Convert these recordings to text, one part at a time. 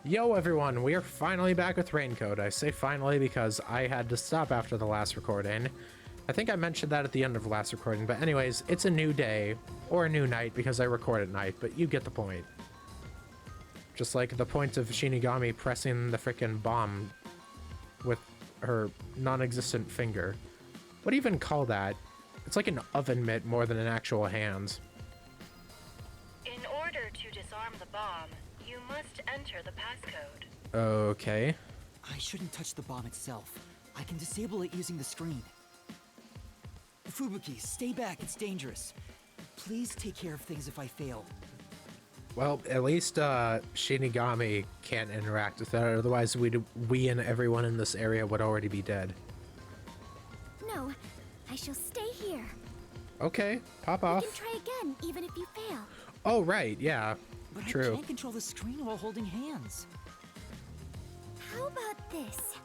Yo everyone, we are finally back with Raincoat. I say finally because I had to stop after the last recording. I think I mentioned that at the end of the last recording, but anyways, it's a new day, or a new night because I record at night, but you get the point. Just like the point of Shinigami pressing the frickin' bomb with her non-existent finger. What do you even call that? It's like an oven mitt more than an actual hand. In order to disarm the bomb, you must enter the passcode. Okay. I shouldn't touch the bomb itself. I can disable it using the screen. Fubuki, stay back, it's dangerous. Please take care of things if I fail. Well, at least Shinigami can't interact with that, otherwise we and everyone in this area would already be dead. No, I shall stay here. Okay, pop off. You can try again, even if you fail. Oh, right, yeah. But True. I can't control the screen while holding hands. How about this?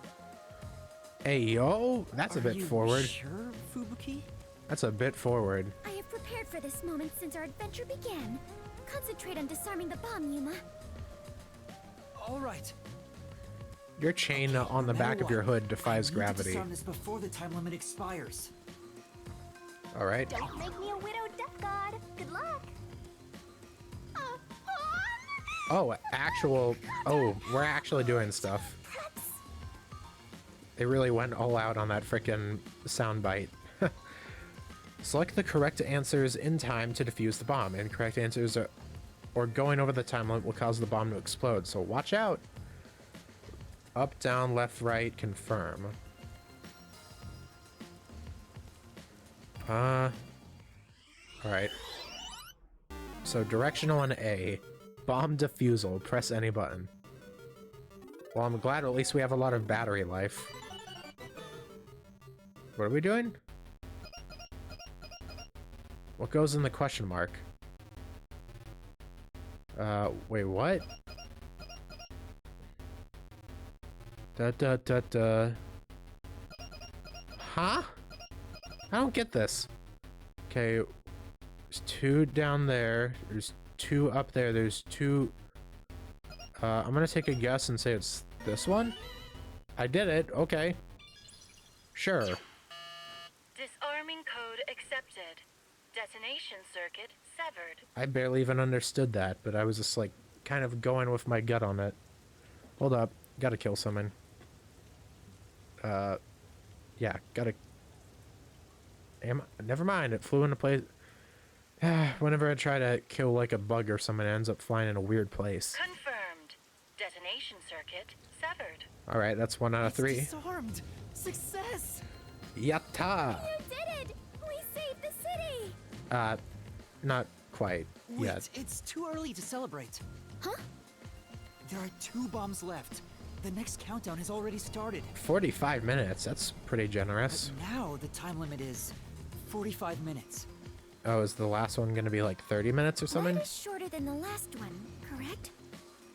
Hey, yo, that's a bit forward. Are you sure, Fubuki? That's a bit forward. I have prepared for this moment since our adventure began. Concentrate on disarming the bomb, Yuma. All right. Your chain on the back of your hood defies gravity. I need to disarm this before the time limit expires. All right. Don't make me a widow death god. Good luck. Oh, actual... Oh, we're actually doing stuff. They really went all out on that frickin' soundbite. Select the correct answers in time to defuse the bomb. Incorrect answers or going over the time limit will cause the bomb to explode, so watch out. Up, down, left, right, confirm. Alright. So directional and A. Bomb defusal. Press any button. Well, I'm glad at least we have a lot of battery life. What are we doing? What goes in the question mark? Wait, what? Huh? I don't get this. Okay, there's two down there. There's two up there. There's two... I'm gonna take a guess and say it's this one? I did it. Okay. Sure. Disarming code accepted. Detonation circuit severed. I barely even understood that, but I was just like kind of going with my gut on it. Hold up. Gotta kill someone. Yeah, gotta... Never mind, it flew into place. Whenever I try to kill like a bug or something, it ends up flying in a weird place. Confirmed. Detonation circuit severed. Alright, that's 1 out of 3. It's disarmed! Success! Yatta! You did it! We saved the city! Not quite Wait, yet. it's too early to celebrate. Huh? There are 2 bombs left. The next countdown has already started. 45 minutes, that's pretty generous. But now the time limit is 45 minutes. Oh, is the last one gonna be like 30 minutes or something? Mine is shorter than the last one, correct?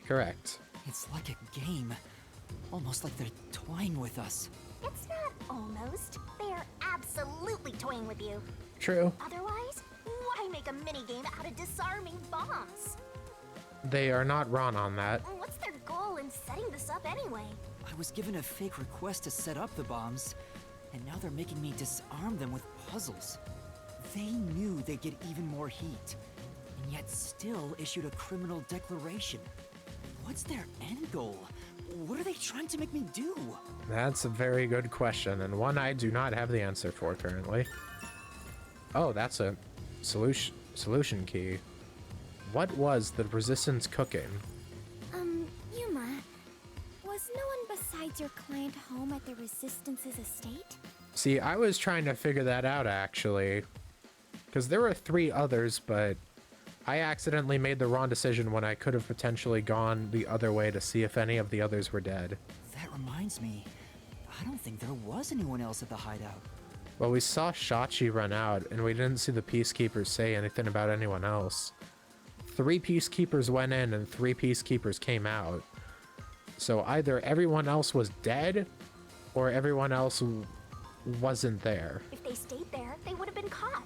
Correct. It's like a game. Almost like they're toying with us. It's not almost. They are absolutely toying with you. True. Otherwise, why make a minigame out of disarming bombs? They are not wrong on that. What's their goal in setting this up anyway? I was given a fake request to set up the bombs, and now they're making me disarm them with puzzles. They knew they'd get even more heat, and yet still issued a criminal declaration. What's their end goal? What are they trying to make me do? That's a very good question, and one I do not have the answer for currently. Oh, that's a solution key. What was the resistance cooking? Yuma, was no one besides your client home at the Resistance's estate? See, I was trying to figure that out, actually. Because there were 3 others, but I accidentally made the wrong decision when I could have potentially gone the other way to see if any of the others were dead. That reminds me, I don't think there was anyone else at the hideout. Well, we saw Shachi run out, and we didn't see the Peacekeepers say anything about anyone else. 3 Peacekeepers went in, and 3 Peacekeepers came out. So either everyone else was dead, or everyone else wasn't there. If they stayed there, they would have been caught.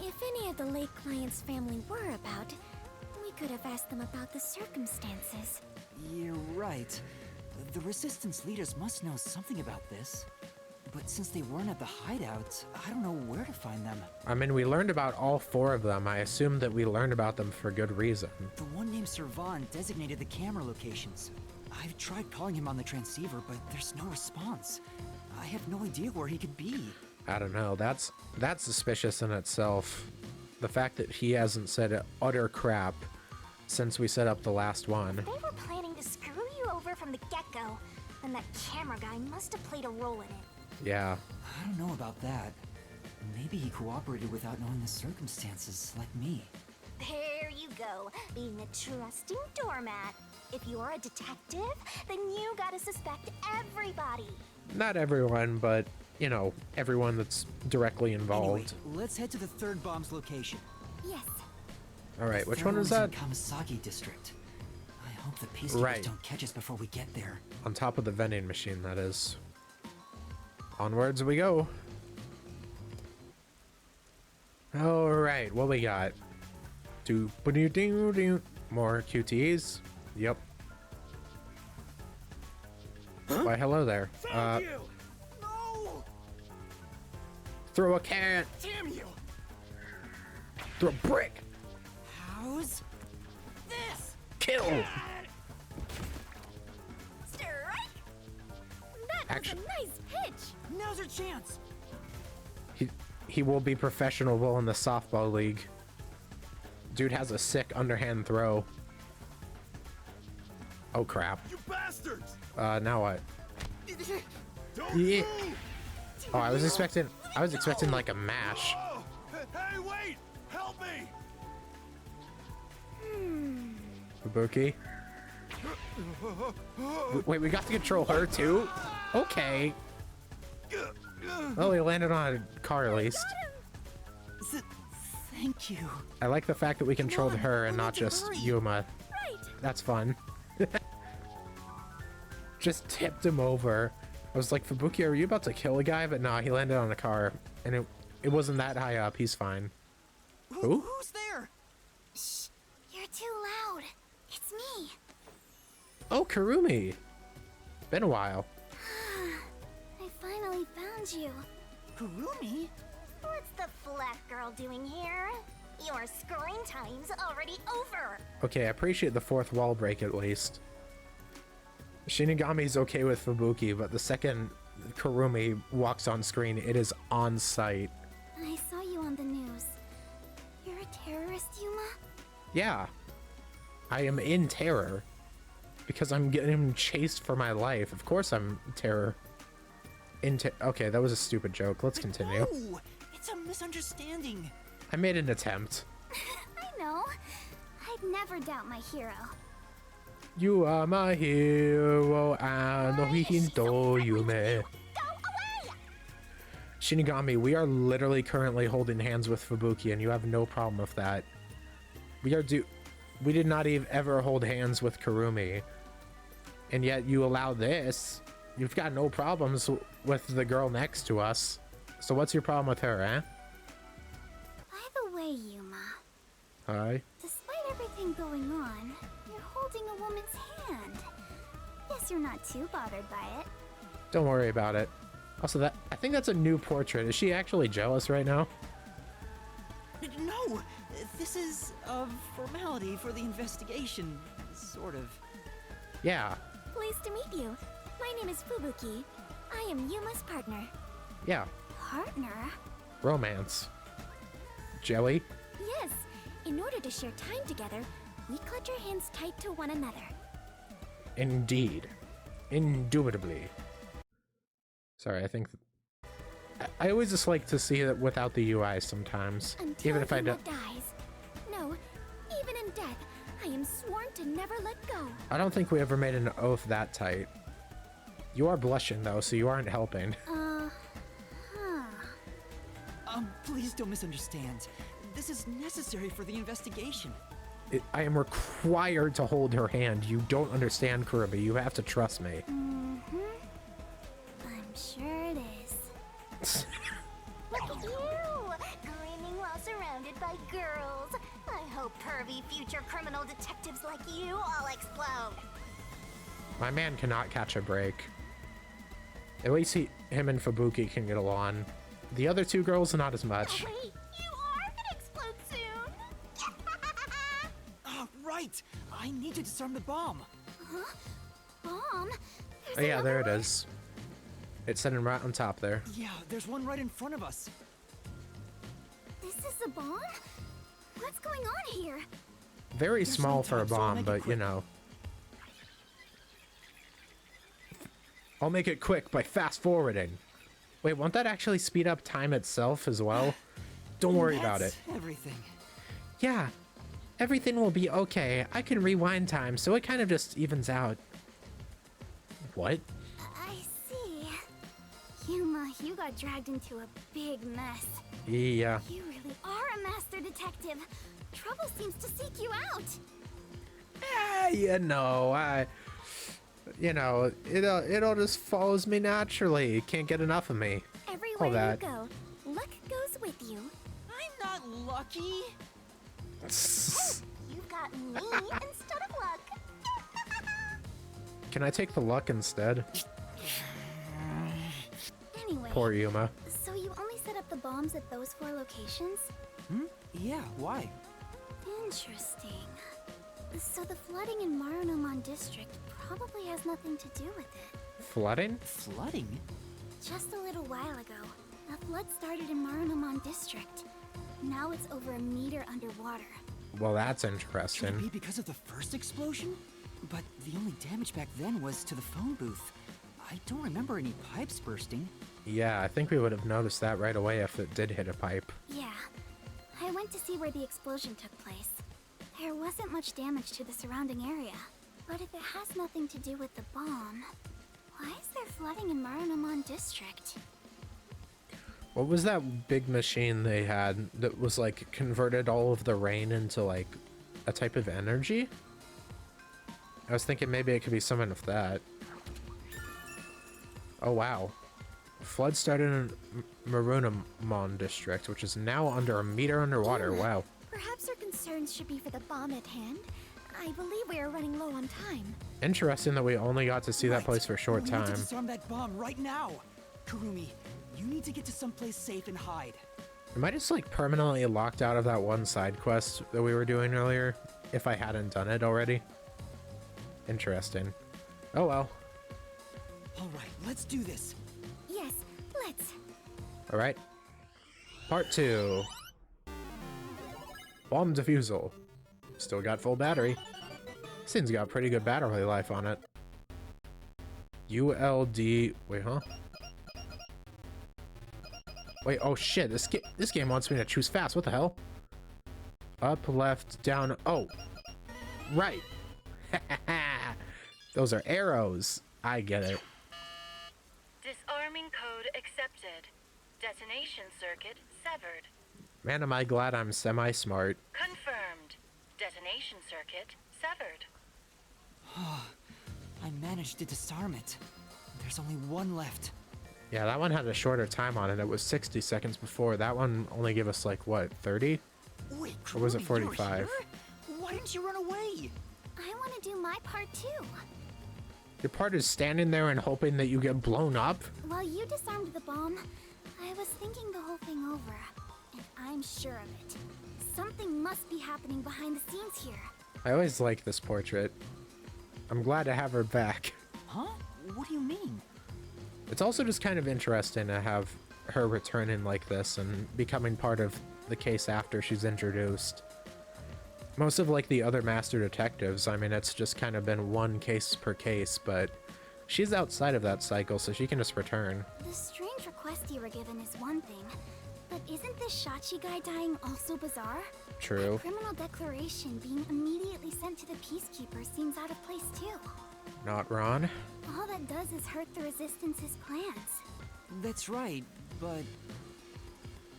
If any of the late client's family were about, we could have asked them about the circumstances. You're right. The Resistance leaders must know something about this. But since they weren't at the hideout, I don't know where to find them. I mean, we learned about all 4 of them. I assume that we learned about them for good reason. The one named Servan designated the camera locations. I've tried calling him on the transceiver, but there's no response. I have no idea where he could be. I don't know. That's suspicious in itself. The fact that he hasn't said utter crap since we set up the last one. They were planning to screw you over from the get-go, and that camera guy must have played a role in it. Yeah. I don't know about that. Maybe he cooperated without knowing the circumstances, like me. There you go, being a trusting doormat. If you're a detective, then you gotta suspect everybody. Not everyone, but, you know, everyone that's directly involved. Anyway, let's head to the 3rd bomb's location. Yes. All right, which Third one was one's that? in Kamasaki district. I hope the peacekeepers Right. don't catch us before we get there. On top of the vending machine, that is. Onwards we go. All right, what we got? More QTEs. Yep. Why, hello there. Found you! No! Throw a carrot. Damn you! Throw a brick. How's this? Kill. Strike! That Action. was a nice pitch. Now's our chance. He will be professional in the softball league. Dude has a sick underhand throw. Oh crap. You bastards! Now what? Don't Yeah. move! Oh, I was expecting like a mash. Oh! Hey, wait! Help me! Kabuki. Wait, we got to control her too? Okay. Oh, he landed on a car at least. Thank you. I like the fact that we controlled on, her and we'll not need to just hurry. Yuma. Right. That's fun. Just tipped him over. I was like, Fubuki, are you about to kill a guy? But nah, he landed on a car, and it wasn't that high up. He's fine. Who? Who's there? Shh, you're too loud. It's me. Oh, Kurumi. Been a while. I finally found you. Kurumi? What's the flat girl doing here? Your screen time's already over. Okay, I appreciate the 4th wall break at least. Shinigami's okay with Fubuki, but the second Kurumi walks on screen, it is on sight. I saw you on the news. You're a terrorist, Yuma? Yeah. I am in terror. Because I'm getting chased for my life. Of course I'm terror. Okay, that was a stupid joke. Let's continue. No! It's a misunderstanding. I made an attempt. I know. I'd never doubt my hero. You are my hero, and no hinto yume. Go away! Shinigami, we are literally currently holding hands with Fubuki, and you have no problem with that. We did not even ever hold hands with Kurumi, and yet you allow this. You've got no problems with the girl next to us. So what's your problem with her, eh? By the way, Yuma, Hi. despite everything going on, you're holding a woman's hand. Guess you're not too bothered by it. Don't worry about it. Also, I think that's a new portrait. Is she actually jealous right now? No! This is a formality for the investigation. Sort of. Yeah. Pleased to meet you. My name is Fubuki. I am Yuma's partner. Yeah. Partner? Romance. Jelly? Yes. In order to share time together, we clutch our hands tight to one another. Indeed. Indubitably. Sorry, I think... I always just like to see it without the UI sometimes. Until Even if I Yuma don't... dies. No, even in death, I am sworn to never let go. I don't think we ever made an oath that tight. You are blushing, though, so you aren't helping. Please don't misunderstand. This is necessary for the investigation. I am required to hold her hand. You don't understand, Kurumi. You have to trust me. Mm-hmm. I'm sure it is. Look at you! Grinning while surrounded by girls. I hope pervy future criminal detectives like you all explode. My man cannot catch a break. At least him and Fubuki can get along. The other two girls, not as much. Wait, you are gonna explode soon. Oh, right! I need to disarm the bomb. Bomb? Oh, yeah, there it is. It's sitting right on top there. Yeah, there's one right in front of us. This is a bomb? What's going on here? Very There's small no for a time, so I'll bomb, make it but you quick. know. I'll make it quick by fast forwarding. Wait, won't that actually speed up time itself as well? Don't worry about it. That's everything. Yeah, everything will be okay. I can rewind time, so it kind of just evens out. What? I see. Yuma, you got dragged into a big mess. Yeah. You really are a master detective. Trouble seems to seek you out. It'll just follows me naturally. Can't get enough of me. Everywhere that. you go, luck goes with you. I'm not lucky. You've got me instead of luck. Can I take the luck instead? Anyway, Poor Yuma. so you only set up the bombs at those 4 locations? Yeah, why? Interesting. So the flooding in Marunomon district probably has nothing to do with it. Flooding? Flooding? Just a little while ago, a flood started in Marunomon district. Now it's over a meter underwater. Well, that's Could it interesting. be because of the first explosion? But the only damage back then was to the phone booth. I don't remember any pipes bursting. Yeah, I think we would have noticed that right away if it did hit a pipe. Yeah, I went to see where the explosion took place. There wasn't much damage to the surrounding area. But if it has nothing to do with the bomb, why is there flooding in Marunomon district? What was that big machine they had that was like converted all of the rain into like a type of energy? I was thinking maybe it could be something of that. Oh wow. Flood started in Marunomon district, which is now under a meter underwater. Wow. Perhaps our concerns should be for the bomb at hand. I believe we are running low on time. Interesting that we only got to see that Right. place for a short We need to time. disarm that bomb right now. Kurumi, you need to get to someplace safe and hide. Am I just like permanently locked out of that one side quest that we were doing earlier? If I hadn't done it already? Interesting. Oh well. All right, let's do this. Yes, let's. Alright. Part 2. Bomb Defusal. Still got full battery. This thing's got pretty good battery life on it. ULD... Wait, huh? Wait, oh shit, this game wants me to choose fast. What the hell? Up, left, down... Oh! Right! Those are arrows. I get it. Disarming code accepted. Detonation circuit severed. Man, am I glad I'm semi-smart. Confirmed. Detonation circuit severed. I managed to disarm it. There's only one left. Yeah, that one had a shorter time on it. It was 60 seconds before. That one only gave us like, what, 30? Wait, Or was it Kurumi, you're 45? here? Why didn't you run away? I want to do my part too. Your part is standing there and hoping that you get blown up? While you disarmed the bomb, I was thinking the whole thing over. And I'm sure of it. Something must be happening behind the scenes here. I always like this portrait. I'm glad to have her back. Huh? What do you mean? It's also just kind of interesting to have her returning like this and becoming part of the case after she's introduced. Most of like the other master detectives, I mean, it's just kind of been one case per case, but she's outside of that cycle, so she can just return. The strange request you were given is one thing, but isn't this Shachi guy dying also bizarre? True. A criminal declaration being immediately sent to the Peacekeeper seems out of place too. Not Ron. All that does is hurt the Resistance's plans. That's right, but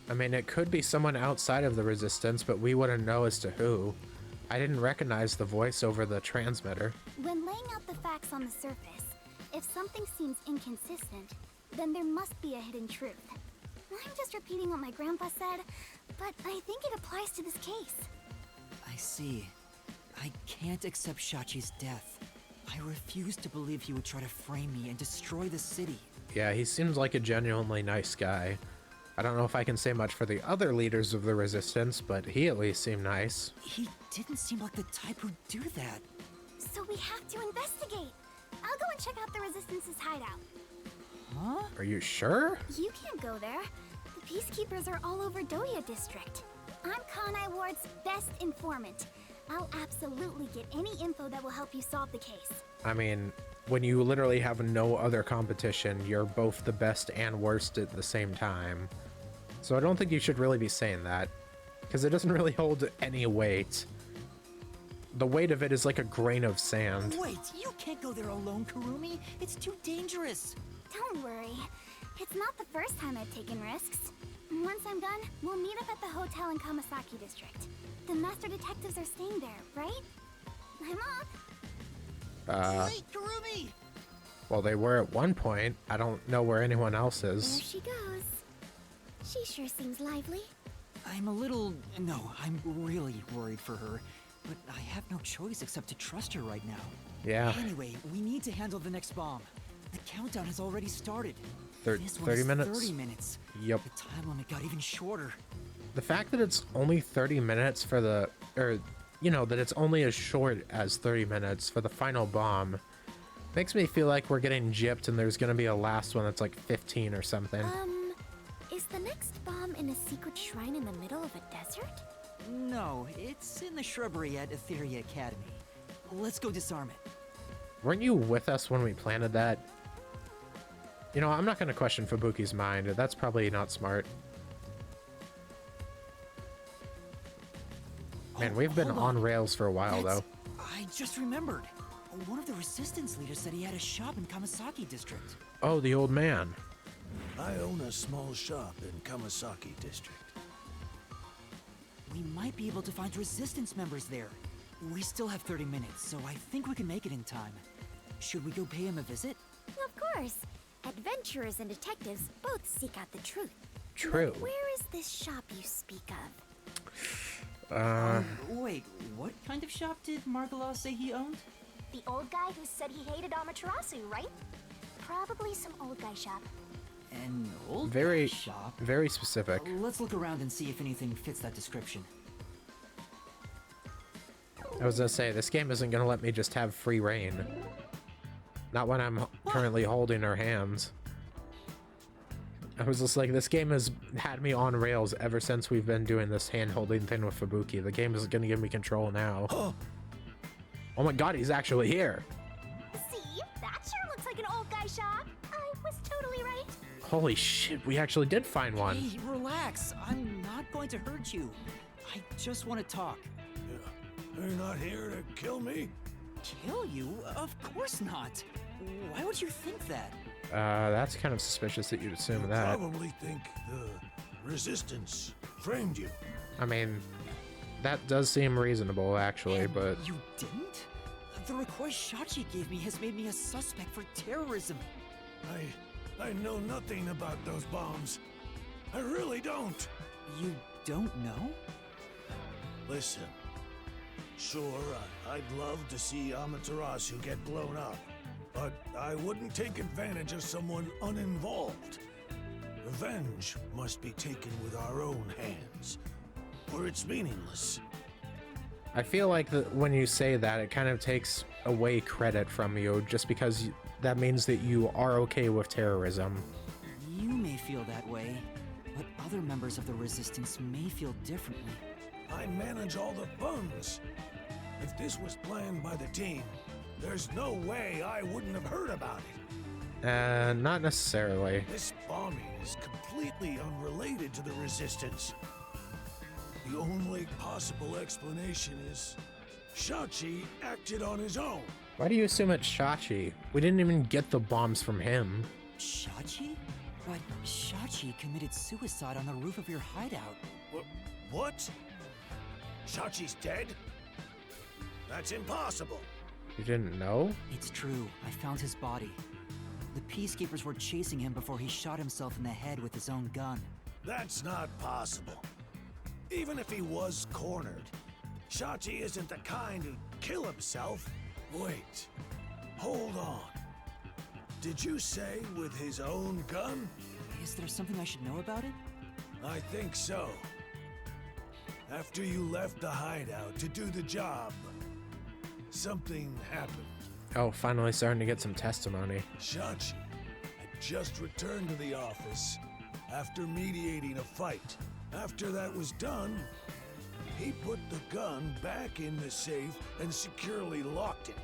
I mean, it could be someone outside of the Resistance, but we wouldn't know as to who. I didn't recognize the voice over the transmitter. When laying out the facts on the surface, if something seems inconsistent, then there must be a hidden truth. I'm just repeating what my grandpa said, but I think it applies to this case. I see. I can't accept Shachi's death. I refuse to believe he would try to frame me and destroy the city. Yeah, he seems like a genuinely nice guy. I don't know if I can say much for the other leaders of the Resistance, but he at least seemed nice. He didn't seem like the type who'd do that. So we have to investigate. I'll go and check out the Resistance's hideout. Huh? Are you sure? You can't go there. The Peacekeepers are all over Doya District. I'm Kanai Ward's best informant. I'll absolutely get any info that will help you solve the case. I mean, when you literally have no other competition, you're both the best and worst at the same time. So I don't think you should really be saying that, because it doesn't really hold any weight. The weight of it is like a grain of sand. Wait, you can't go there alone, Kurumi. It's too dangerous. Don't worry. It's not the first time I've taken risks. Once I'm done, we'll meet up at the hotel in Kamasaki District. The master detectives are staying there, right? I'm up. Wait, Kurumi! Well, they were at one point. I don't know where anyone else There is. she goes. She sure seems lively. No, I'm really worried for her. But I have no choice except to trust her right now. Yeah, Anyway, we need to handle the next bomb. The countdown has already started. This 30 one's minutes? 30 minutes. Yep. The time limit got even shorter. The fact that it's only 30 minutes for the, that it's only as short as 30 minutes for the final bomb makes me feel like we're getting gypped and there's gonna be a last one that's like 15 or something. Is the next bomb in a secret shrine in the middle of a desert? No, it's in the shrubbery at Etheria Academy. Let's go disarm it. Weren't you with us when we planted that? You know, I'm not gonna question Fubuki's mind. That's probably not smart. Man, we've been hold on rails for a while, though. I just remembered. One of the resistance leaders said he had a shop in Kamasaki District. Oh, the old man. I own a small shop in Kamasaki District. We might be able to find resistance members there. We still have 30 minutes, so I think we can make it in time. Should we go pay him a visit? Of course. Adventurers and detectives both seek out the truth. True. But where is this shop you speak of? Wait, what kind of shop did Margala say he owned? The old guy who said he hated Amaterasu, right? Probably some old guy shop. An old Very, shop? very specific. Let's look around and see if anything fits that description. I was gonna say, this game isn't gonna let me just have free reign. Not when I'm currently holding her hands. I was just like, this game has had me on rails ever since we've been doing this hand-holding thing with Fubuki. The game is gonna give me control now. Oh my god, he's actually here! See? That sure looks like an old guy shop. I was totally right. Holy shit, we actually did find one. Hey, relax. I'm not going to hurt you. I just want to talk. You're not here to kill me? Kill you? Of course not. Why would you think that? That's kind of suspicious that you'd assume You that. probably think the Resistance framed you. I mean, that does seem reasonable, actually, And but... you didn't? The request Shachi gave me has made me a suspect for terrorism. I know nothing about those bombs. I really don't. You don't know? Listen, sure, I'd love to see Amaterasu get blown up, but I wouldn't take advantage of someone uninvolved. Revenge must be taken with our own hands, or it's meaningless. I feel like when you say that, it kind of takes away credit from you, just because that means that you are okay with terrorism. You may feel that way, but other members of the Resistance may feel differently. I manage all the funds. If this was planned by the team, there's no way I wouldn't have heard about it. Not necessarily. This bombing is completely unrelated to the Resistance. The only possible explanation is Shachi acted on his own. Why do you assume it's Shachi? We didn't even get the bombs from him. Shachi? But Shachi committed suicide on the roof of your hideout. What? Shachi's dead? That's impossible. You didn't know? It's true. I found his body. The Peacekeepers were chasing him before he shot himself in the head with his own gun. That's not possible. Even if he was cornered, Shachi isn't the kind who'd kill himself. Wait, Hold on. Did you say with his own gun? Is there something I should know about it? I think so. After you left the hideout to do the job, something happened. Oh, finally starting to get some testimony. Shachi had just returned to the office after mediating a fight. After that was done, he put the gun back in the safe and securely locked it.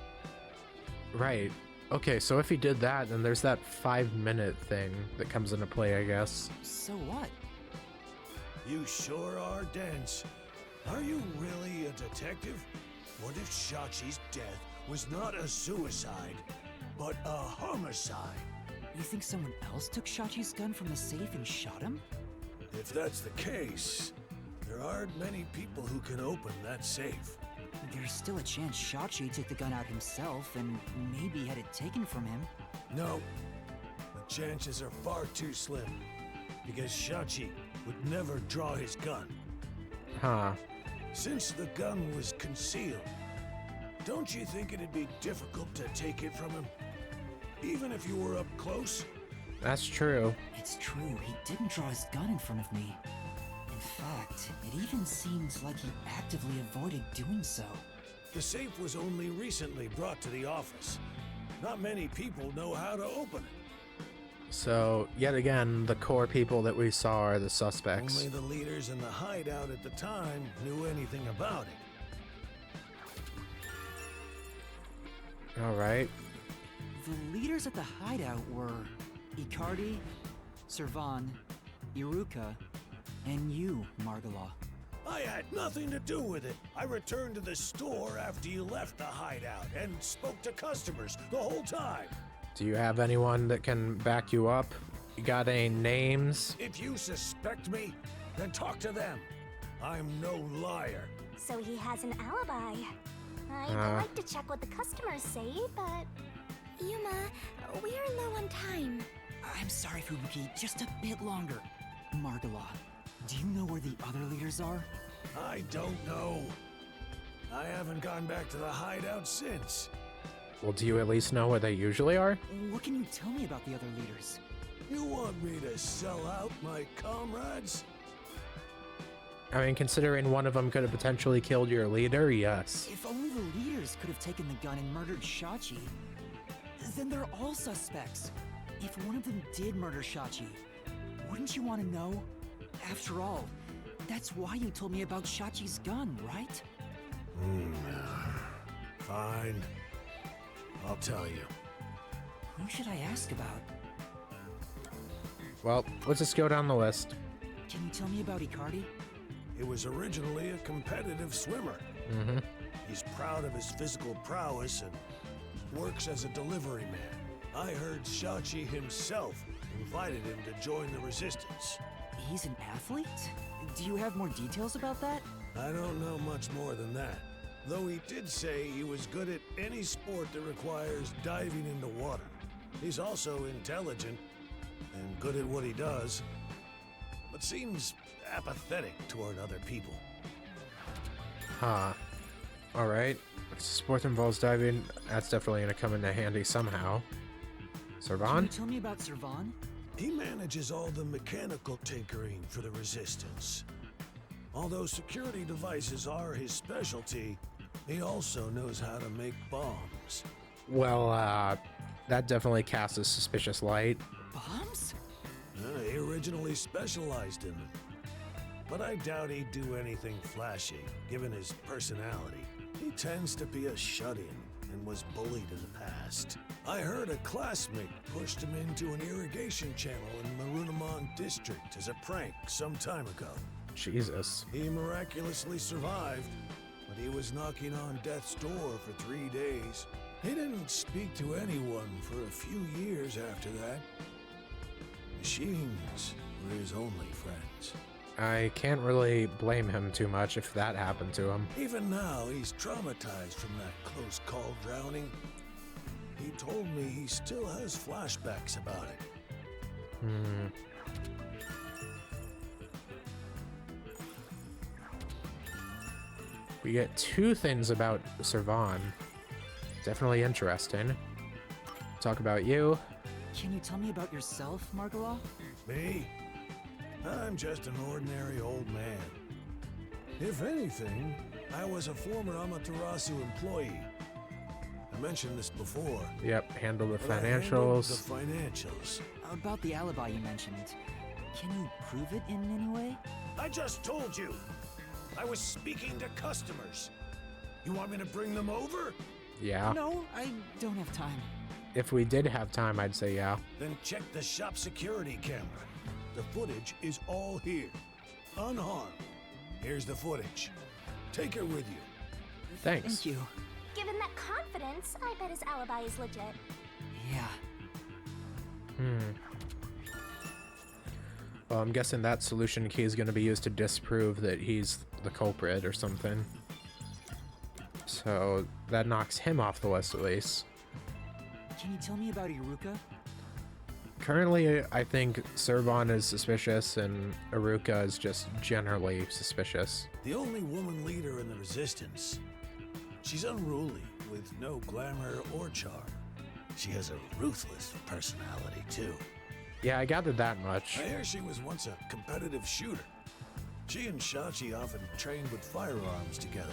Right. Okay, so if he did that, then there's that 5-minute thing that comes into play, I guess. So what? You sure are dense. Are you really a detective? What if Shachi's death was not a suicide, but a homicide? You think someone else took Shachi's gun from the safe and shot him? If that's the case, there aren't many people who can open that safe. There's still a chance Shachi took the gun out himself and maybe had it taken from him. No, the chances are far too slim, because Shachi would never draw his gun. Huh. Since the gun was concealed, don't you think it'd be difficult to take it from him? Even if you were up close? That's true. It's true, he didn't draw his gun in front of me. In fact, it even seems like he actively avoided doing so. The safe was only recently brought to the office. Not many people know how to open it. So, yet again, the core people that we saw are the suspects. Only the leaders in the hideout at the time knew anything about it. Alright. The leaders at the hideout were Icardi, Servan, Iruka, and you, Margala. I had nothing to do with it. I returned to the store after you left the hideout and spoke to customers the whole time. Do you have anyone that can back you up? You got any names? If you suspect me, then talk to them. I'm no liar. So he has an alibi. I'd like to check what the customers say, but... Yuma, we are low on time. I'm sorry, Fubuki, just a bit longer. Margala, do you know where the other leaders are? I don't know. I haven't gone back to the hideout since. Well, do you at least know where they usually are? What can you tell me about the other leaders? You want me to sell out my comrades? I mean, considering one of them could have potentially killed your leader, yes. If only the leaders could have taken the gun and murdered Shachi, then they're all suspects. If one of them did murder Shachi, wouldn't you want to know? After all, that's why you told me about Shachi's gun, right? Fine. I'll tell you. Who should I ask about? Well, let's just go down the list. Can you tell me about Icardi? He was originally a competitive swimmer. Mm-hmm. He's proud of his physical prowess and works as a delivery man. I heard Shachi himself invited him to join the resistance. He's an athlete? Do you have more details about that? I don't know much more than that. Though he did say he was good at any sport that requires diving into water. He's also intelligent and good at what he does, but seems apathetic toward other people. Huh. Alright. If it's a sport that involves diving, that's definitely going to come into handy somehow. Can Servan? you tell me about Servan? He manages all the mechanical tinkering for the Resistance. Although security devices are his specialty, he also knows how to make bombs. Well, that definitely casts a suspicious light. Bombs? He originally specialized in them. But I doubt he'd do anything flashy, given his personality. He tends to be a shut-in and was bullied in the past. I heard a classmate pushed him into an irrigation channel in Marunamon district as a prank some time ago. Jesus. He miraculously survived, but he was knocking on death's door for 3 days. He didn't speak to anyone for a few years after that. Machines were his only friends. I can't really blame him too much if that happened to him. Even now, he's traumatized from that close call drowning. He told me he still has flashbacks about it. We get 2 things about Servan. Definitely interesting. talk about you. Can you tell me about yourself, Margala? Me? I'm just an ordinary old man. If anything, I was a former Amaterasu employee. I mentioned this before. Yep, handle the but I handled financials. The financials. About the alibi you mentioned. Can you prove it in any way? I just told you. I was speaking to customers. You want me to bring them over? Yeah. No, I don't have time. If we did have time, I'd say yeah. Then check the shop security camera. The footage is all here. Unharmed. Here's the footage. Take it with you. Thanks. Thank you. Given that confidence, I bet his alibi is legit. Yeah. Well, I'm guessing that solution key is going to be used to disprove that he's the culprit or something. So that knocks him off the list at least. Can you tell me about Iruka? Currently, I think Servon is suspicious and Iruka is just generally suspicious. The only woman leader in the Resistance. She's unruly, with no glamour or charm. She has a ruthless personality, too. Yeah, I gathered that much. I hear she was once a competitive shooter. She and Shachi often trained with firearms together.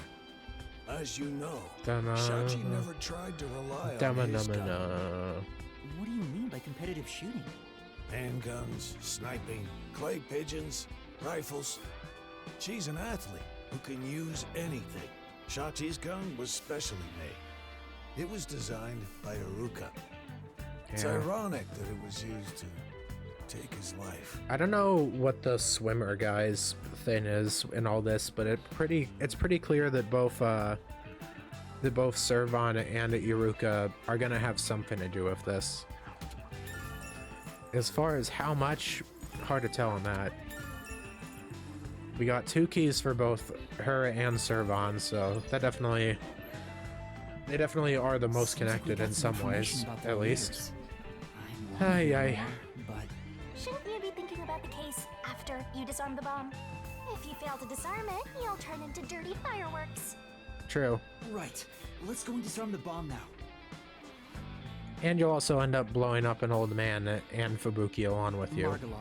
As you know, Shachi never tried to rely on his gun. What do you mean by competitive shooting? Handguns, sniping, clay pigeons, rifles. She's an athlete who can use anything. Shachi's gun was specially made. It was designed by Iruka. It's Yeah. ironic that it was used to take his life. I don't know what the swimmer guy's thing is in all this, but it's pretty clear that both Servon and Iruka are gonna have something to do with this. As far as how much, hard to tell on that. We got 2 keys for both her and Servon, so that they definitely are the most Seems like we connected got in some some ways, information about the at least. leaders. I'm Aye, wanting aye. more, but Shouldn't you be thinking about the case after you disarm the bomb? If you fail to disarm it, you'll turn into dirty fireworks. True. right. Let's go and disarm the bomb now. And you'll also end up blowing up an old man and Fubuki along with you. Margala,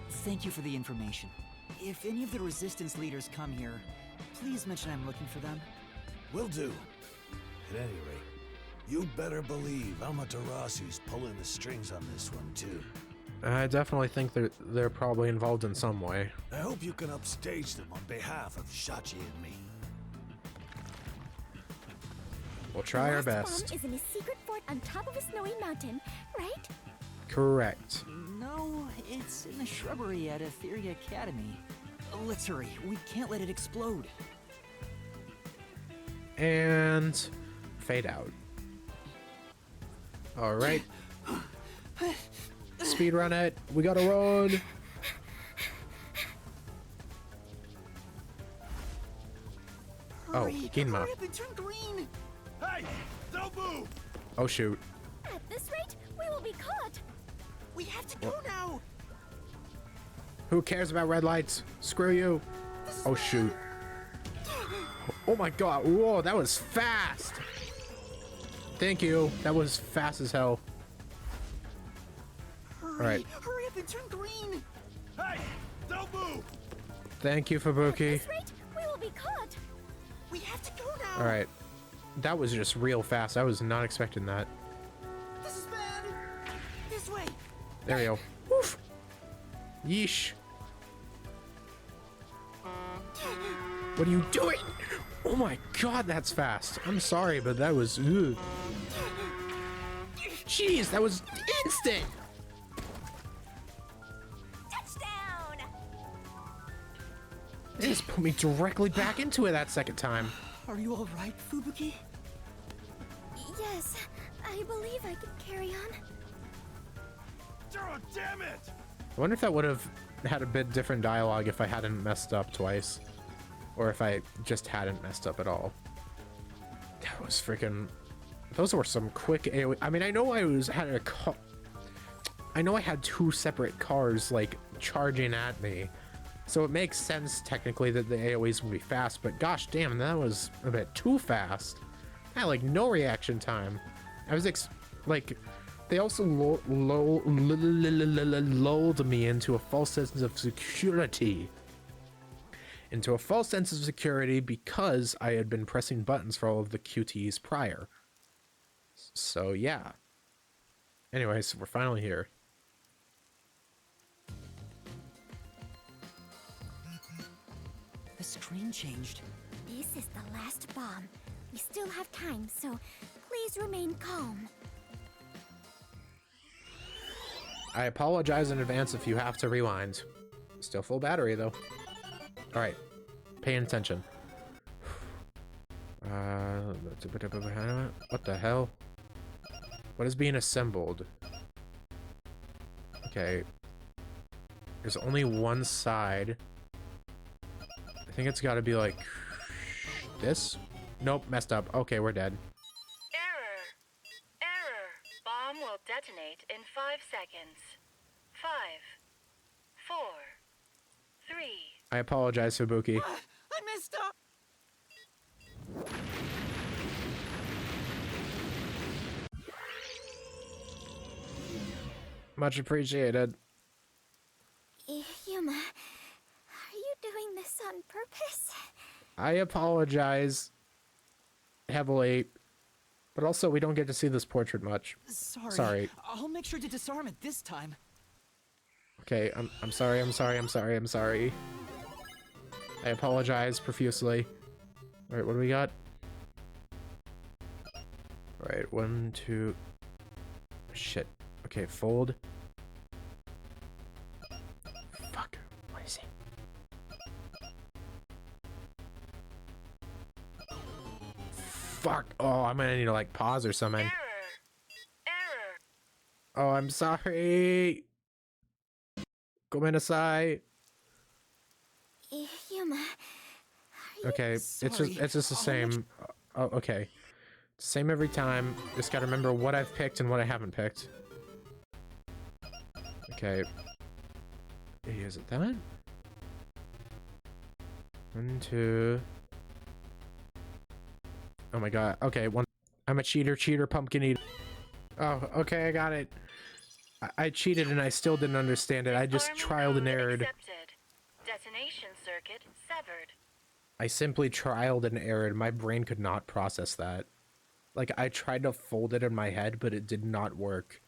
thank you for the information. If any of the resistance leaders come here, please mention I'm looking for them. Will do. At any rate, you better believe Amaterasu's pulling the strings on this one, too. I definitely think they're probably involved in some way. I hope you can upstage them on behalf of Shachi and me. We'll try our Last best. bomb is in a secret fort on top of a snowy mountain, right? Correct. No, it's in the shrubbery at Etheria Academy. Let's hurry. We can't let it explode. And fade out. All right. Speed run it. We gotta run. Oh, Hurry, Ginma. hurry up and turn green. Hey! Don't move! Oh shoot. At this rate, we will be caught. We have to go now. Who cares about red lights? Screw you. Oh shoot. Oh my god. Whoa, that was fast. Thank you. That was fast as hell. Hurry, Alright. hurry up and turn green. Hey! Don't move! Thank you, At Fubuki. this rate, we will be caught. We have to go now. All right. That was just real fast. I was not expecting that. This is bad. This way. There we go. Woof. Yeesh. What are you doing? Oh my god, that's fast. I'm sorry, but that was... Ugh. Jeez, that was instant. Touchdown! They just put me directly back into it that second time. Are you all right, Fubuki? Yes, I believe I can carry on. Oh, damn it! I wonder if that would have had a bit different dialogue if I hadn't messed up twice. Or if I just hadn't messed up at all. That was freaking... Those were some quick AoE. I mean, I know I know I had 2 separate cars, like, charging at me. So it makes sense, technically, that the AoEs would be fast. But gosh damn, that was a bit too fast. I had, like, no reaction time. I was, like... They also lulled me into a false sense of security. Because I had been pressing buttons for all of the QTEs prior. So yeah. Anyways, we're finally here. The screen changed. This is the last bomb. We still have time, so please remain calm. I apologize in advance if you have to rewind. Still full battery though. Alright. Paying attention. What the hell? What is being assembled? Okay. There's only one side. I think it's gotta be like this? Nope, messed up. Okay, we're dead. Error. Error. Bomb will detonate in 5 seconds. 5, 4, 3. I apologize, Fubuki. I messed up! Much appreciated. Yuma, are you doing this on purpose? I apologize heavily, but also we don't get to see this portrait much. Sorry. I'll make sure to disarm it this time. Okay, I'm sorry. I apologize profusely. Alright, what do we got? Alright, 1, 2... Shit. Okay, fold. Fuck. What is it? Fuck. Oh, I'm gonna need to, like, pause or something. Error. Error. Oh, I'm sorry. Gomenasai. Yuma, are you... Okay, it's just the same. Oh, okay. Same every time. Just gotta remember what I've picked and what I haven't picked. Okay. Hey, is it that? 1, 2. Oh my god. Okay, one. I'm a cheater, pumpkin eater. Oh, okay, I got it. I cheated and I still didn't understand it. I just trialed and errored. Accepted. Detonation circuit severed. I simply trialed and errored. My brain could not process that. Like, I tried to fold it in my head, but it did not work.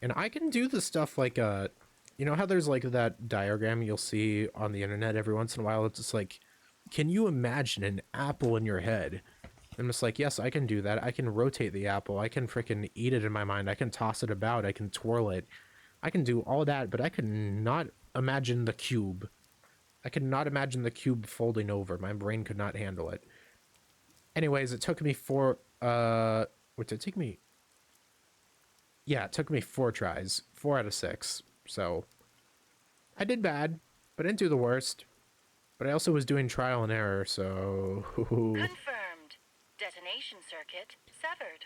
And I can do the stuff like, you know how there's like that diagram you'll see on the internet every once in a while? It's just like, can you imagine an apple in your head? I'm just like, yes, I can do that. I can rotate the apple. I can freaking eat it in my mind. I can toss it about. I can twirl it. I can do all that, but I could not imagine the cube. I could not imagine the cube folding over. My brain could not handle it. Anyways, it took me what did it take me? Yeah, it took me 4 tries. 4 out of 6. So, I did bad, but I didn't do the worst. But I also was doing trial and error, so... Confirmed. Detonation circuit severed.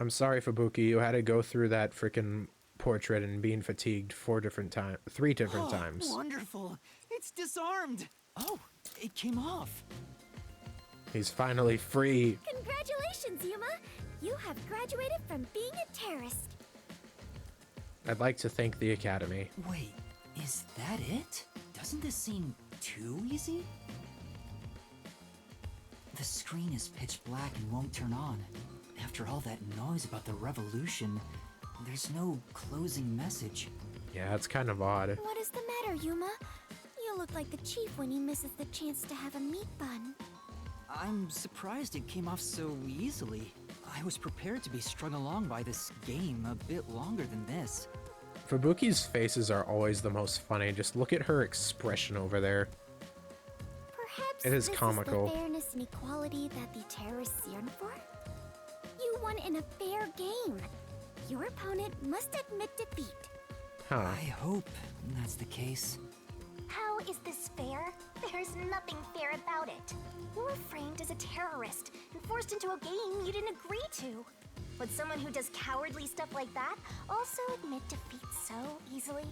I'm sorry, Fubuki. You had to go through that freaking portrait and being fatigued 3 different times. Wonderful! It's disarmed! Oh, it came off. He's finally free. Congratulations, Yuma! You have graduated from being a terrorist. I'd like to thank the Academy. Wait, is that it? Doesn't this seem too easy? The screen is pitch black and won't turn on. After all that noise about the revolution, there's no closing message. Yeah, it's kind of odd. What is the matter, Yuma? You look like the chief when he misses the chance to have a meat bun. I'm surprised it came off so easily. I was prepared to be strung along by this game a bit longer than this. Fubuki's faces are always the most funny. Just look at her expression over there. Perhaps It is this comical. is the fairness and equality that the terrorists yearn for? You won in a fair game. Your opponent must admit defeat. Huh. I hope that's the case. How is this fair? There's nothing fair about it. You were framed as a terrorist and forced into a game you didn't agree to. Would someone who does cowardly stuff like that also admit defeat so easily?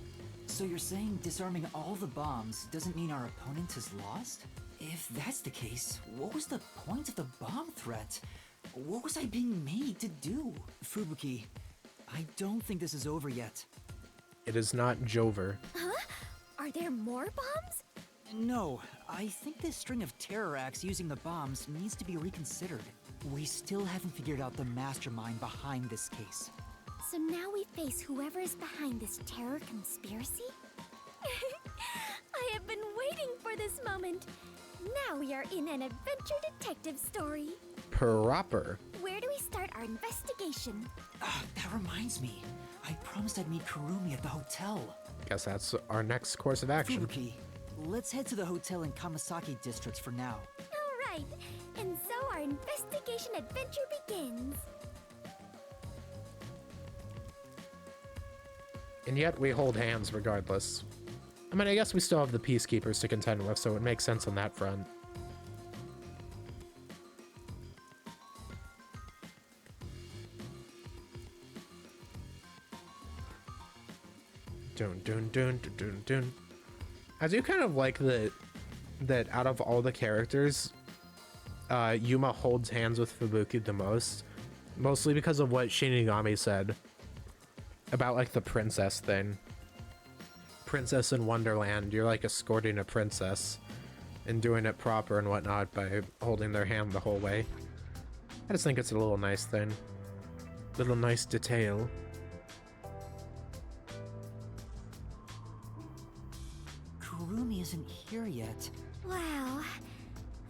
So you're saying disarming all the bombs doesn't mean our opponent has lost? If that's the case, what was the point of the bomb threat? What was I being made to do? Fubuki, I don't think this is over yet. It is not Jover. Huh? Are there more bombs? No, I think this string of terror acts using the bombs needs to be reconsidered. We still haven't figured out the mastermind behind this case. So now we face whoever is behind this terror conspiracy? I have been waiting for this moment. Now we are in an adventure detective story. Proper. Where do we start our investigation? That reminds me. I promised I'd meet Kurumi at the hotel. Guess that's our next course of action. Fubuki, let's head to the hotel in Kamasaki districts for now. All right, and so our investigation adventure begins. And yet we hold hands regardless. I mean, I guess we still have the Peacekeepers to contend with, so it makes sense on that front. Dun dun dun dun dun dun. I do kind of like that out of all the characters, Yuma holds hands with Fubuki the most. Mostly because of what Shinigami said about like the princess thing. Princess in Wonderland, you're like escorting a princess and doing it proper and whatnot by holding their hand the whole way. I just think it's a little nice thing. Little nice detail. Kurumi isn't here yet. Wow,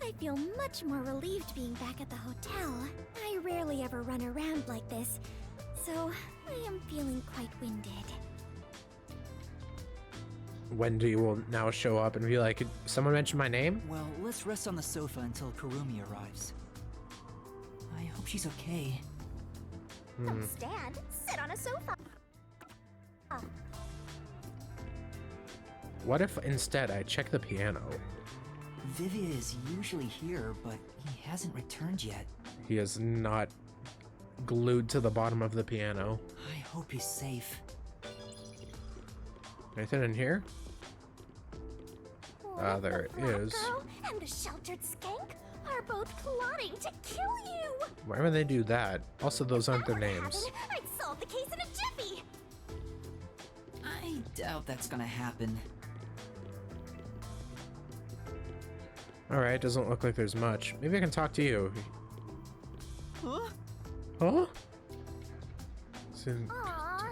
I feel much more relieved being back at the hotel. I rarely ever run around like this, so I am feeling quite winded. Wendy will now show up and be like, someone mentioned my name? Well, let's rest on the sofa until Kurumi arrives. I hope she's okay. Don't stand. Sit on a sofa. What if instead I check the piano? Vivia is usually here, but he hasn't returned yet. He is not glued to the bottom of the piano. I hope he's safe. Anything in here? There it is. Girl and the sheltered skank are both plotting to kill you. Why would they do that? Also, those aren't their That would names. happen, I'd solve the case in a jiffy. I doubt that's gonna happen. Alright, doesn't look like there's much. Maybe I can talk to you. Huh? Huh? Aww.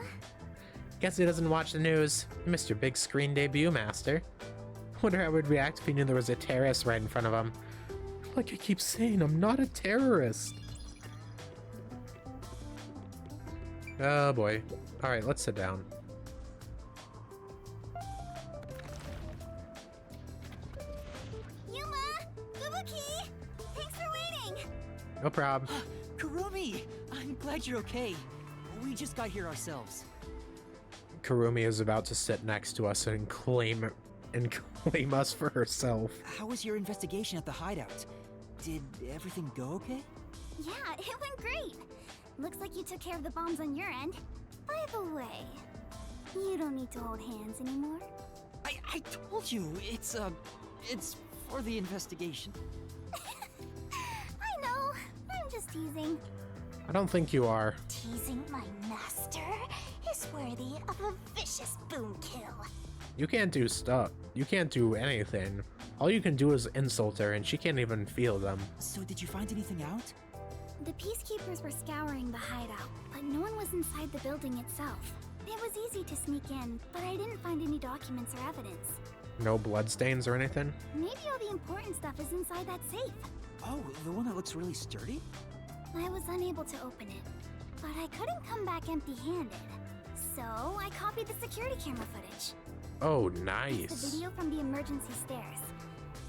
Guess he doesn't watch the news. Mr. Big Screen Debut Master. Wonder how he would react if he knew there was a terrorist right in front of him. Like I keep saying, I'm not a terrorist. Oh boy. Alright, let's sit down. Yuma! Fubuki! Thanks for waiting! No problem. Kurumi! I'm glad you're okay. We just got here ourselves. Kurumi is about to sit next to us and claim us for herself. How was your investigation at the hideout? Did everything go okay? Yeah, it went great. Looks like you took care of the bombs on your end. By the way, you don't need to hold hands anymore. I told you, it's for the investigation. I know, I'm just teasing. I don't think you are. Teasing my master is worthy of a vicious boom kill. You can't do stuff. You can't do anything. All you can do is insult her, and she can't even feel them. So did you find anything out? The Peacekeepers were scouring the hideout, but no one was inside the building itself. It was easy to sneak in, but I didn't find any documents or evidence. No bloodstains or anything? Maybe all the important stuff is inside that safe. Oh, the one that looks really sturdy? I was unable to open it, but I couldn't come back empty-handed. So I copied the security camera footage. Oh, It's the nice. video from the emergency stairs.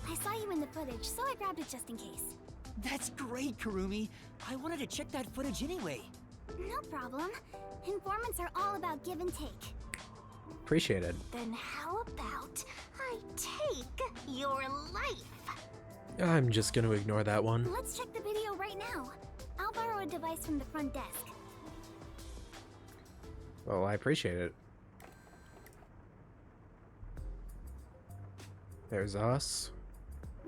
I saw you in the footage, so I grabbed it just in case. That's great, Kurumi. I wanted to check that footage anyway. No problem. Informants are all about give and take. Appreciated. Then how about I take your life? I'm just gonna ignore that one. Let's check the video right now. I'll borrow a device from the front desk. Well, I appreciate it. There's us.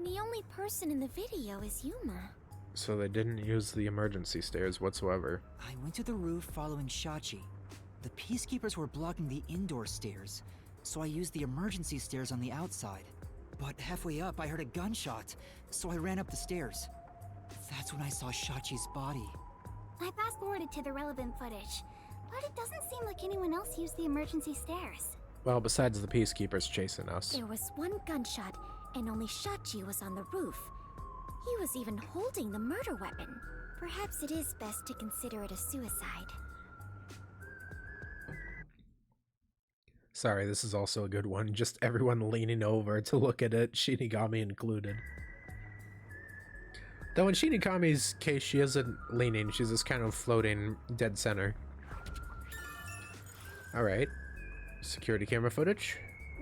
The only person in the video is Yuma. So they didn't use the emergency stairs whatsoever. I went to the roof following Shachi. The Peacekeepers were blocking the indoor stairs, so I used the emergency stairs on the outside. But halfway up, I heard a gunshot, so I ran up the stairs. That's when I saw Shachi's body. I fast-forwarded to the relevant footage, but it doesn't seem like anyone else used the emergency stairs. Well, besides the Peacekeepers chasing us. There was one gunshot, and only Shachi was on the roof. He was even holding the murder weapon. Perhaps it is best to consider it a suicide. Sorry, this is also a good one. Just everyone leaning over to look at it, Shinigami included. Though in Shinigami's case, she isn't leaning, she's just kind of floating dead center. Alright. Security camera footage.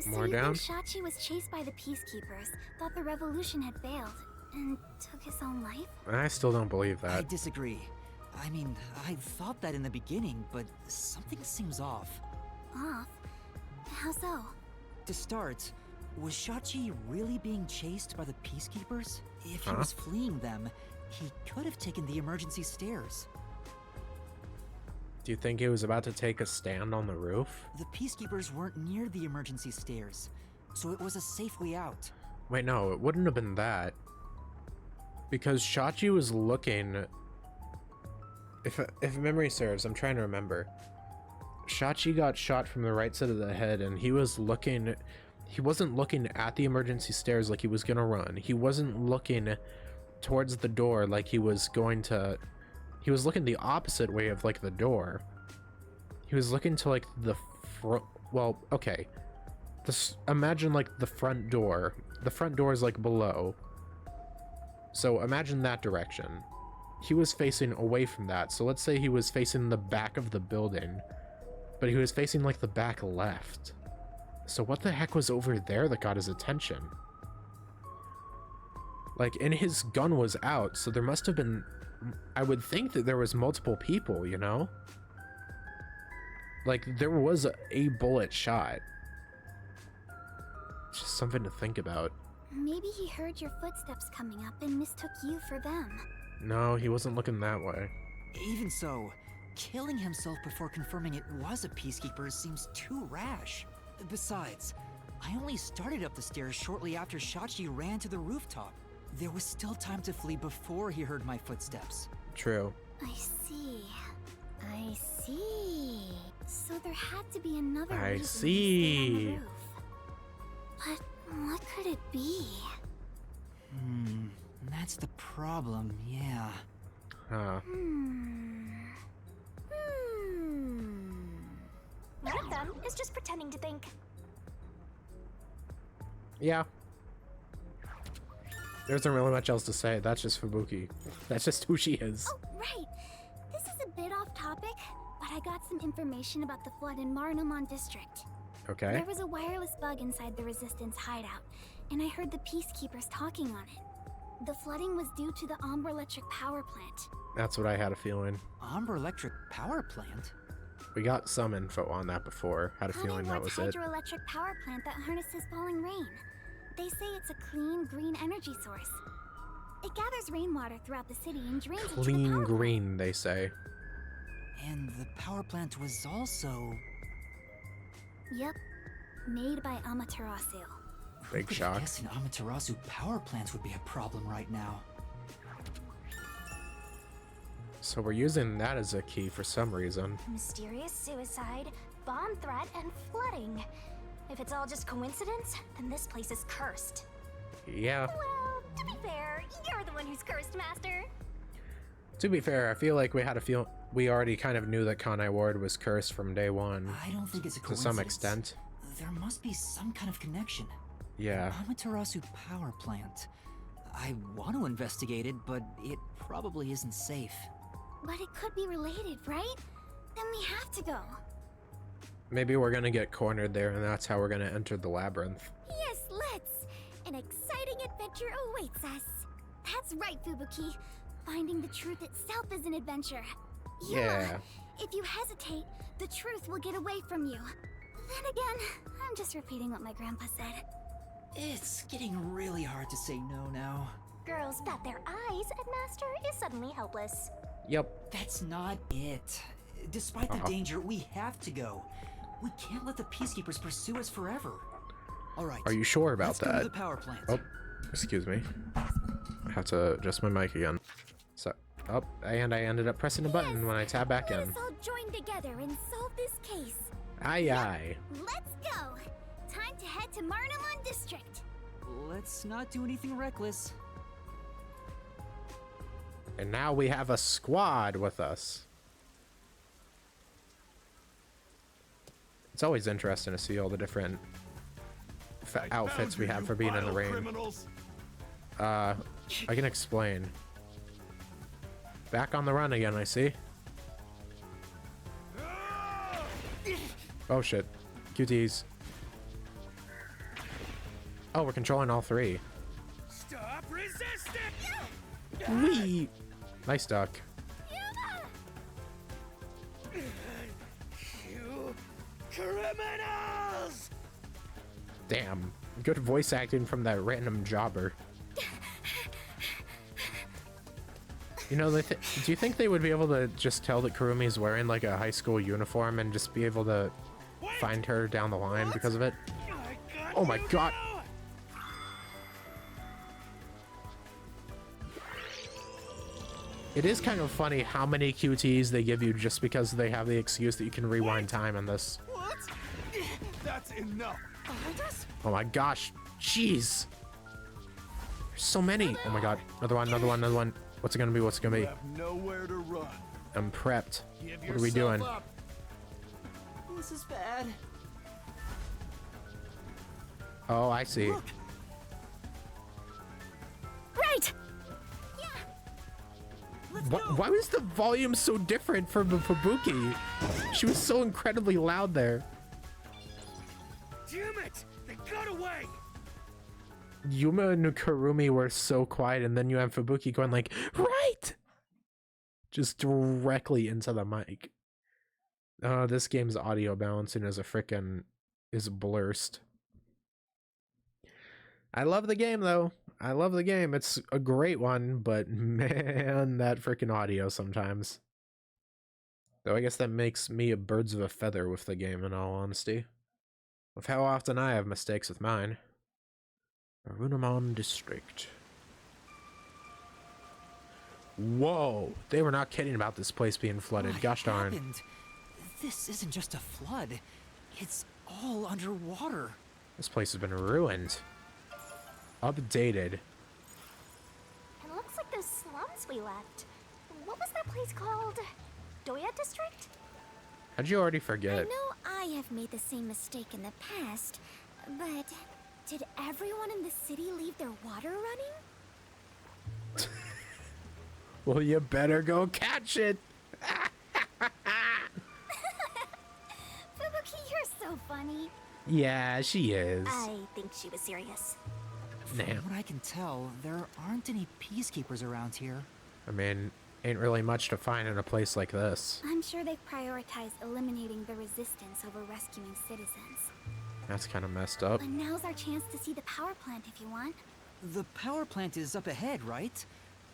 More so down. Think Shachi was chased by the Peacekeepers, thought the revolution had failed, and took his own life? I still don't believe I that. disagree. I mean, I thought that in the beginning, but something seems off. Off? How so? To start, was Shachi really being chased by the Peacekeepers? If he was fleeing them, he could have taken the emergency stairs. Do you think he was about to take a stand on the roof? The Peacekeepers weren't near the emergency stairs, so it was a safe way out. Wait, no, it wouldn't have been that. Because Shachi was looking... If memory serves, I'm trying to remember. Shachi got shot from the right side of the head, and he was looking... He wasn't looking at the emergency stairs like he was gonna run. He wasn't looking towards the door like he was going to... He was looking the opposite way of, like, the door. He was looking to, like, the front... Well, okay. Imagine, like, the front door. The front door is, like, below. So imagine that direction. He was facing away from that. So let's say he was facing the back of the building. But he was facing, like, the back left. So what the heck was over there that got his attention? Like, and his gun was out, so there must have been... I would think that there was multiple people, you know? Like, there was a bullet shot. Just something to think about. Maybe he heard your footsteps coming up and mistook you for them. No, he wasn't looking that way. Even so, killing himself before confirming it was a Peacekeeper seems too rash. Besides, I only started up the stairs shortly after Shachi ran to the rooftop. There was still time to flee before he heard my footsteps. True. I see. I see. So there had to be another I reason to see. stay on the roof. But what could it be? That's the problem, yeah. Huh. One of them is just pretending to think. Yeah. There isn't really much else to say. That's just Fubuki. That's just who she is. Oh, right. This is a bit off topic, but I got some information about the flood in Marunouman District. Okay. There was a wireless bug inside the Resistance hideout, and I heard the Peacekeepers talking on it. The flooding was due to the Ombre Electric Power Plant. That's what I had a feeling. Ombre Electric Power Plant? We got some info on that before. Had a feeling that was it. hydroelectric power plant that harnesses falling rain. They say it's a clean, green energy source. It gathers rainwater throughout the city and drains it to the Clean power green, they say. And the power plant was also... plant. Yep. Made by Amaterasu. Big I shock. guess an Amaterasu power plant would be a problem right now. So we're using that as a key for some reason. Mysterious suicide, bomb threat, and flooding. If it's all just coincidence, then this place is cursed. Yeah. Well, to be fair, you're the one who's cursed, Master. To be fair, I feel like we already kind of knew that Kanai Ward was cursed from day one. I don't think it's a To coincidence. some extent. There must be some kind of connection. Yeah. Amaterasu power plant. I want to investigate it, but it probably isn't safe. But it could be related, right? Then we have to go. Maybe we're gonna get cornered there and that's how we're gonna enter the labyrinth. Yes, let's! An exciting adventure awaits us. That's right, Fubuki. Finding the truth itself is an adventure. Yeah. If you hesitate, the truth will get away from you. Then again, I'm just repeating what my grandpa said. It's getting really hard to say no now. Girls bat their eyes and Master is suddenly helpless. Yep. That's not it. Despite the danger, we have to go. We can't let the Peacekeepers pursue us forever. All right. Are you sure about let's that? Go to the power plant. Oh, excuse me. I have to adjust my mic again. So, and I ended up pressing a button when I tab back in. Let us all join together and solve this case. Aye, aye. Let's go! Time to head to Marnamon District. Let's not do anything reckless. And now we have a squad with us. It's always interesting to see all the different outfits we have for being in the rain. Criminals. I can explain. Back on the run again, I see. Oh shit. QTs. Oh, we're controlling all three. Stop resisting! Wee! Nice duck. You criminals! Damn. Good voice acting from that random jobber. You know, do you think they would be able to just tell that Kurumi's wearing like a high school uniform and just be able to find her down the line because of it? Oh my god! It is kind of funny how many QTs they give you just because they have the excuse that you can rewind time in this. What? That's enough. Oh my gosh, jeez. There's so many. Oh my god, another one, another one, another one. What's it gonna be? What's it gonna be? You have nowhere to run. I'm prepped. Give What are we doing? yourself up. This is bad. Oh, I see. Look, Right! Why was the volume so different for Fubuki? She was so incredibly loud there. Damn it! They got away! Yuma and Kurumi were so quiet, and then you have Fubuki going like, right! Just directly into the mic. This game's audio balancing is blurst. I love the game though. I love the game. It's a great one, but man, that freaking audio sometimes. Though I guess that makes me a birds of a feather with the game in all honesty. Of how often I have mistakes with mine. Marunamon District. Whoa, they were not kidding about this place being flooded. what Gosh darn. happened? This isn't just a flood. It's all underwater. This place has been ruined. Updated. It looks like those slums we left. What was that place called? Doya District? How'd you already I forget? know I have made the same mistake in the past, but did everyone in the city leave their water running? Well, you better go catch it. Fubuki, you're so funny. Yeah, she is. I think she was serious. Nah. From what I can tell, there aren't any peacekeepers around here. I mean, ain't really much to find in a place like this. I'm sure they prioritize eliminating the resistance over rescuing citizens. That's kind of messed up. But now's our chance to see the power plant if you want. The power plant is up ahead, right?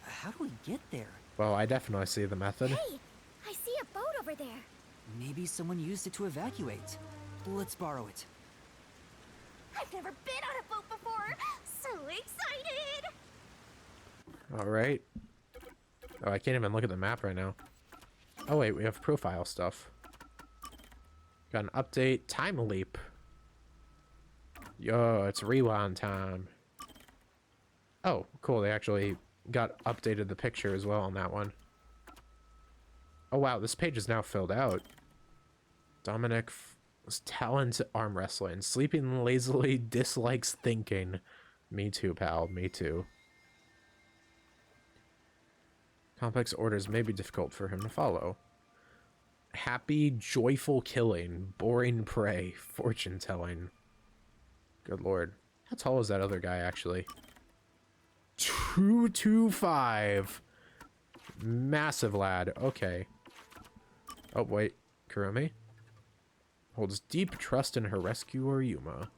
How do we get there? Well, I definitely see the method. Hey, I see a boat over there. Maybe someone used it to evacuate. Let's borrow it. I've never been on a boat before! So excited! All right. Oh, I can't even look at the map right now. Oh wait, we have profile stuff. Got an update. Time leap. Yo, it's rewind time. Oh, cool. They actually got updated the picture as well on that one. Oh wow, this page is now filled out. Dominic talent arm wrestling. Sleeping lazily, dislikes thinking. Me too, pal. Me too. Complex orders may be difficult for him to follow. Happy, joyful killing. Boring prey. Fortune telling. Good lord. How tall is that other guy, actually? 225. Massive lad. Okay. Oh, wait. Kurumi? Holds deep trust in her rescuer, Yuma.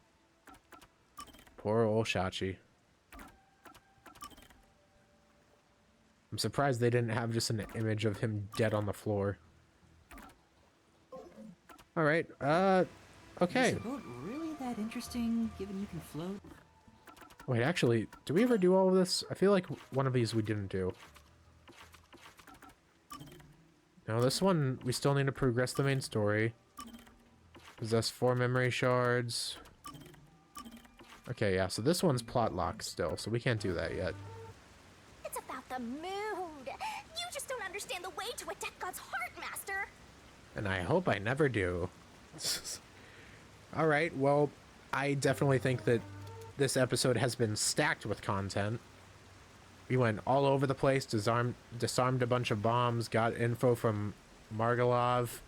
Poor old Shachi. I'm surprised they didn't have just an image of him dead on the floor. All right, okay. Is the boat really that interesting, given you can float? Wait, actually, do we ever do all of this? I feel like one of these we didn't do. No, this one, we still need to progress the main story. Possess 4 memory shards. Okay, yeah, so this one's plot locked still, so we can't do that yet. It's about the mood. You just don't understand the way to a death god's heart, Master. And I hope I never do. Alright, well, I definitely think that this episode has been stacked with content. We went all over the place, disarmed a bunch of bombs, got info from Margalov.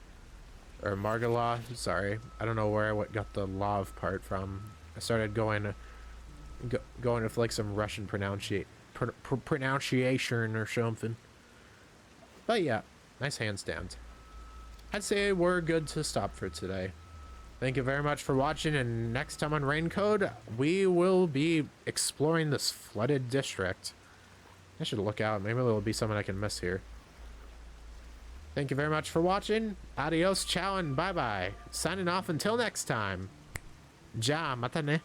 Or Margala, sorry. I don't know where I got the love part from. I started going with like some Russian pronunciation or something. But yeah, nice handstand. I'd say we're good to stop for today. Thank you very much for watching, and next time on Raincode, we will be exploring this flooded district. I should look out. Maybe there will be something I can miss here. Thank you very much for watching. Adios, ciao, and bye-bye. Signing off until next time. Ja, matane.